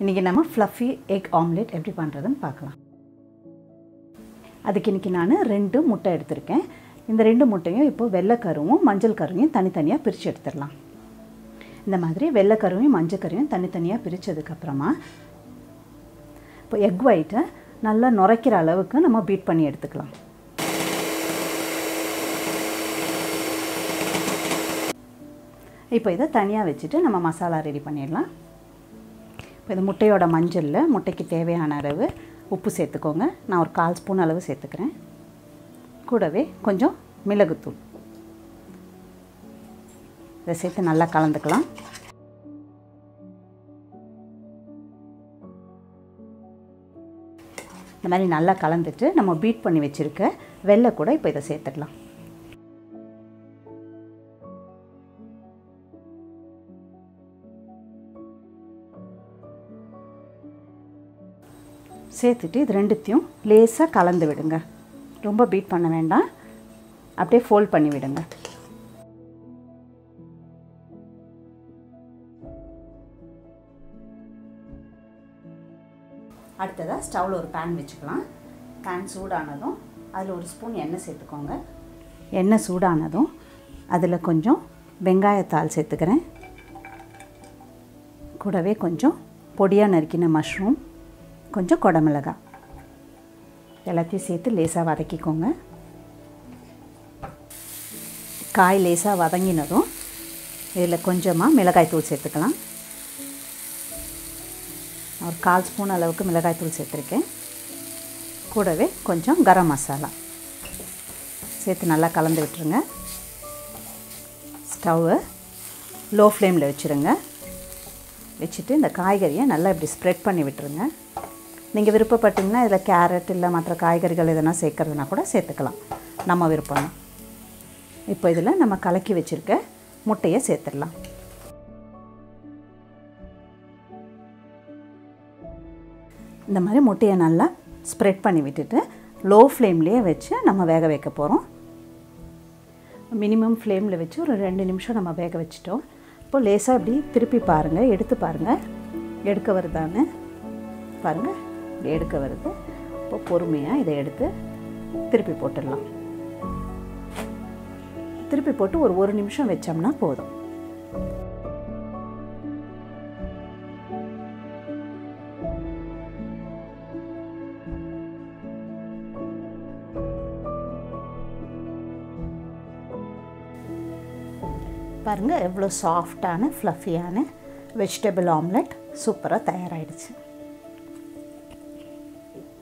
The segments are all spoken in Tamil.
இன்றைக்கி நம்ம ஃப்ளஃபி எக் ஆம்லெட் எப்படி பண்ணுறதுன்னு பார்க்கலாம். அதுக்கு இன்றைக்கி நான் 2 முட்டை எடுத்திருக்கேன். இந்த 2 முட்டையும் இப்போ வெள்ளைக்கருவும் மஞ்சள் கருவையும் தனித்தனியாக பிரித்து எடுத்துடலாம். இந்த மாதிரி வெள்ளைக்கருவையும் மஞ்சள் கருவையும் தனித்தனியாக பிரித்ததுக்கப்புறமா இப்போ எக் ஒயிட்டை நல்லா நுரைக்கிற அளவுக்கு நம்ம பீட் பண்ணி எடுத்துக்கலாம். இப்போ இதை தனியாக வச்சுட்டு நம்ம மசாலா ரெடி பண்ணிடலாம். இப்போ இந்த முட்டையோட மஞ்சளில் முட்டைக்கு தேவையான அளவு உப்பு சேர்த்துக்கோங்க. நான் ஒரு 1/4 ஸ்பூன் அளவு சேர்த்துக்கிறேன். கூடவே கொஞ்சம் மிளகுத்தூள் இதை சேர்த்து நல்லா கலந்துக்கலாம். இந்த மாதிரி நல்லா கலந்துட்டு நம்ம பீட் பண்ணி வச்சுருக்க வெல்லை கூட இப்போ இதை சேர்த்துடலாம். சேர்த்துட்டு இது ரெண்டுத்தையும் லேசாக கலந்து விடுங்க. ரொம்ப பீட் பண்ண வேண்டாம், அப்படியே ஃபோல்ட் பண்ணி விடுங்க. அடுத்ததாக ஸ்டவ்வில் ஒரு பேன் வச்சுக்கலாம். பேன் சூடானதும் அதில் ஒரு ஸ்பூன் எண்ணெய் சேர்த்துக்கோங்க. எண்ணெய் சூடானதும் அதில் கொஞ்சம் வெங்காயத்தாள் சேர்த்துக்கிறேன். கூடவே கொஞ்சம் பொடியாக நறுக்கின மஷ்ரூம், கொஞ்சம் குடமிளகாய் எல்லாத்தையும் சேர்த்து லேசாக வதக்கிக்கோங்க. காய் லேசாக வதங்கினதும் இதில் கொஞ்சமாக மிளகாய்த்தூள் சேர்த்துக்கலாம். ஒரு 1/4 ஸ்பூன் அளவுக்கு மிளகாய்த்தூள் சேர்த்துருக்கேன். கூடவே கொஞ்சம் கரம் மசாலா சேர்த்து நல்லா கலந்து விட்டுருங்க. ஸ்டவ்வை லோ ஃப்ளேமில் வச்சுருங்க. வச்சுட்டு இந்த காய்கறியை நல்லா இப்படி ஸ்ப்ரெட் பண்ணி விட்டுருங்க. நீங்கள் விருப்பப்பட்டிங்கன்னா இதில் கேரட் இல்லை மற்ற காய்கறிகள் எதனா சேர்க்குறதுனா கூட சேர்த்துக்கலாம், நம்ம விருப்பம். இப்போ இதில் நம்ம கலக்கி வச்சுருக்க முட்டையை சேர்த்துடலாம். இந்த மாதிரி முட்டையை நல்லா ஸ்ப்ரெட் பண்ணி விட்டுட்டு லோ ஃப்ளேம்லேயே வச்சு நம்ம வேக வைக்க போகிறோம். மினிமம் ஃப்ளேமில் வச்சு ஒரு 2 நிமிஷம் நம்ம வேக வச்சிட்டோம். இப்போது லேசாக இப்படி திருப்பி பாருங்கள், எடுத்து பாருங்கள் எடுக்க வருதான்னு பாருங்கள். இப்படி எடுக்க வருது. இப்போ பொறுமையாக இதை எடுத்து திருப்பி போட்டுடலாம். திருப்பி போட்டு ஒரு 1 நிமிஷம் வச்சோம்னா போதும். பாருங்கள் எவ்வளோ சாஃப்டான ஃப்ளஃபியான வெஜிடபிள் ஆம்லெட் சூப்பராக தயாராகிடுச்சு.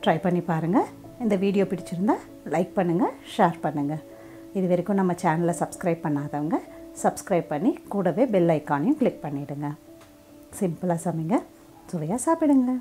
ட்ரை பண்ணி பாருங்கள். இந்த வீடியோ பிடிச்சிருந்தா லைக் பண்ணுங்கள், ஷேர் பண்ணுங்கள். இது வரைக்கும் நம்ம சேனலை சப்ஸ்கிரைப் பண்ணாதவங்க சப்ஸ்கிரைப் பண்ணி கூடவே பெல் ஐக்கானையும் கிளிக் பண்ணிவிடுங்க. சிம்பிளாக சமைங்க, சுவையாக சாப்பிடுங்க.